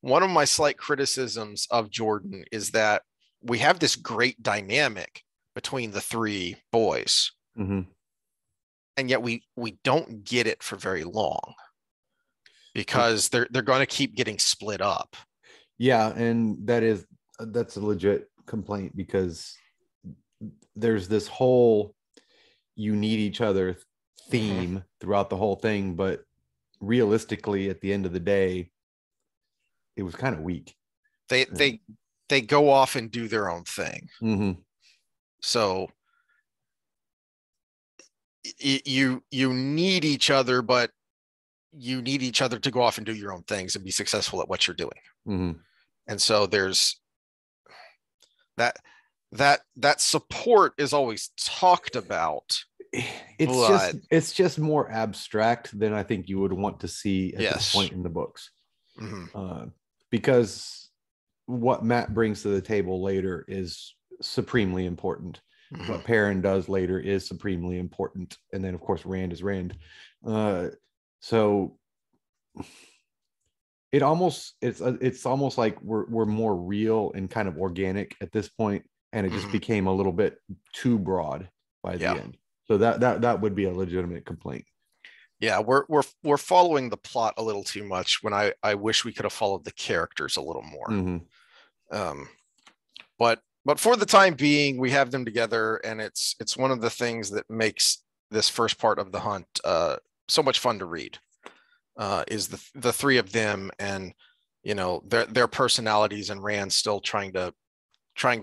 Speaker 1: one of my slight criticisms of Jordan is that we have this great dynamic between the three boys, and yet we don't get it for very long because they're going to keep getting split up.
Speaker 2: Yeah, and that's a legit complaint, because there's this whole you need each other theme throughout the whole thing, but realistically at the end of the day it was kind of weak.
Speaker 1: They go off and do their own thing. So you need each other, but you need each other to go off and do your own things and be successful at what you're doing. And so there's that support is always talked about.
Speaker 2: It's just more abstract than I think you would want to see at this point in the books. Because what Matt brings to the table later is supremely important. What Perrin does later is supremely important. And then of course Rand is Rand. So it's almost like we're more real and kind of organic at this point, and it just became a little bit too broad by the end. So that would be a legitimate complaint.
Speaker 1: Yeah, we're following the plot a little too much when I wish we could have followed the characters a little more. But for the time being, we have them together, and it's one of the things that makes this first part of the hunt so much fun to read. Is the three of them, and you know their personalities, and Rand still trying to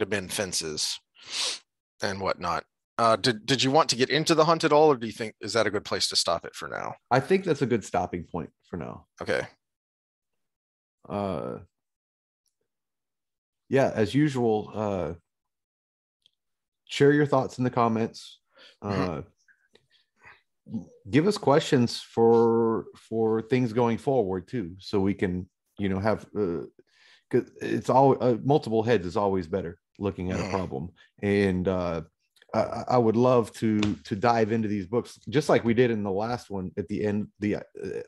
Speaker 1: bend fences and whatnot. Did you want to get into the hunt at all, or do you think is that a good place to stop it for now?
Speaker 2: I think that's a good stopping point for now.
Speaker 1: Okay.
Speaker 2: Yeah, as usual, share your thoughts in the comments. Give us questions for things going forward too, so we can have because it's all multiple heads is always better looking at a problem. And I would love to dive into these books just like we did in the last one at the end, the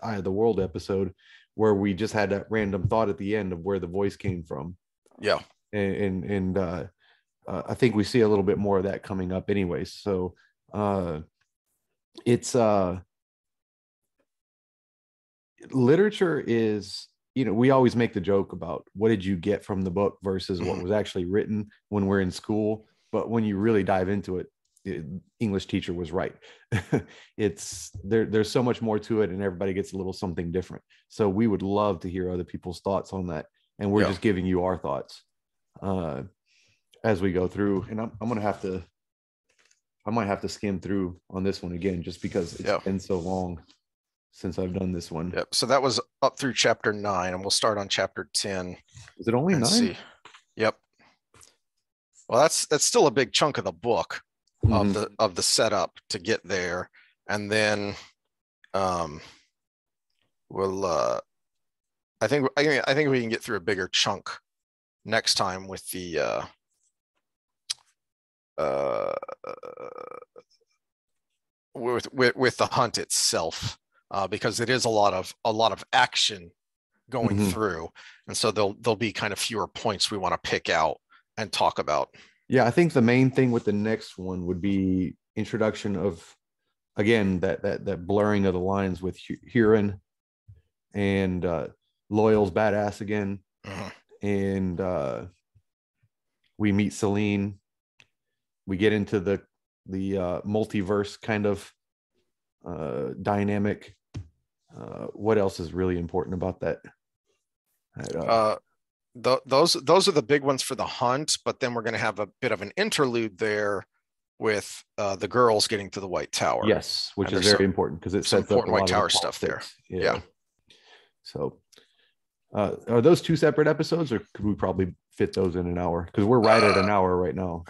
Speaker 2: Eye of the World episode, where we just had that random thought at the end of where the voice came from.
Speaker 1: Yeah.
Speaker 2: And I think we see a little bit more of that coming up anyways. So it's literature is, we always make the joke about what did you get from the book versus what was actually written when we're in school. But when you really dive into it, English teacher was right. There's so much more to it, and everybody gets a little something different. So we would love to hear other people's thoughts on that. And we're just giving you our thoughts as we go through. And I might have to skim through on this one again, just because it's been so long since I've done this one.
Speaker 1: Yep. So that was up through chapter 9, and we'll start on chapter 10.
Speaker 2: Is it only 9?
Speaker 1: See. Yep. Well, that's still a big chunk of the book of the setup to get there, and then we'll I think we can get through a bigger chunk next time with the uh, with the hunt itself, because it is a lot of action going through, and so there'll be kind of fewer points we want to pick out and talk about.
Speaker 2: Yeah, I think the main thing with the next one would be introduction of, again, that blurring of the lines with Huron and Loyal's badass again, and we meet Celine. We get into the multiverse kind of dynamic. What else is really important about that?
Speaker 1: Those are the big ones for the hunt, but then we're going to have a bit of an interlude there with the girls getting to the White Tower.
Speaker 2: Yes, which is very important because it sets up a lot
Speaker 1: White Tower
Speaker 2: of
Speaker 1: stuff there. Yeah.
Speaker 2: So are those two separate episodes, or could we probably fit those in an hour? Because we're right at an hour right now.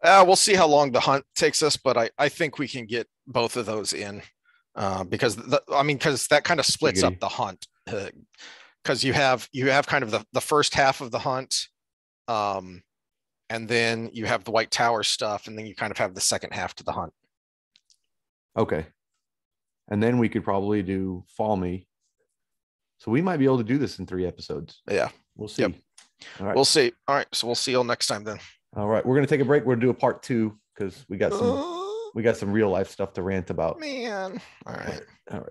Speaker 1: We'll see how long the hunt takes us, but I think we can get both of those in, because that kind of splits up the hunt, because you have kind of the first half of the hunt, and then you have the White Tower stuff, and then you kind of have the second half to the hunt.
Speaker 2: Okay. And then we could probably do Fall Me. So we might be able to do this in 3 episodes.
Speaker 1: Yeah.
Speaker 2: We'll see.
Speaker 1: Yep. All right. We'll see. All right. So we'll see you next time then.
Speaker 2: All right. We're going to take a break. We're going to do a part 2 because we got some real life stuff to rant about.
Speaker 1: Man. All right.
Speaker 2: All right.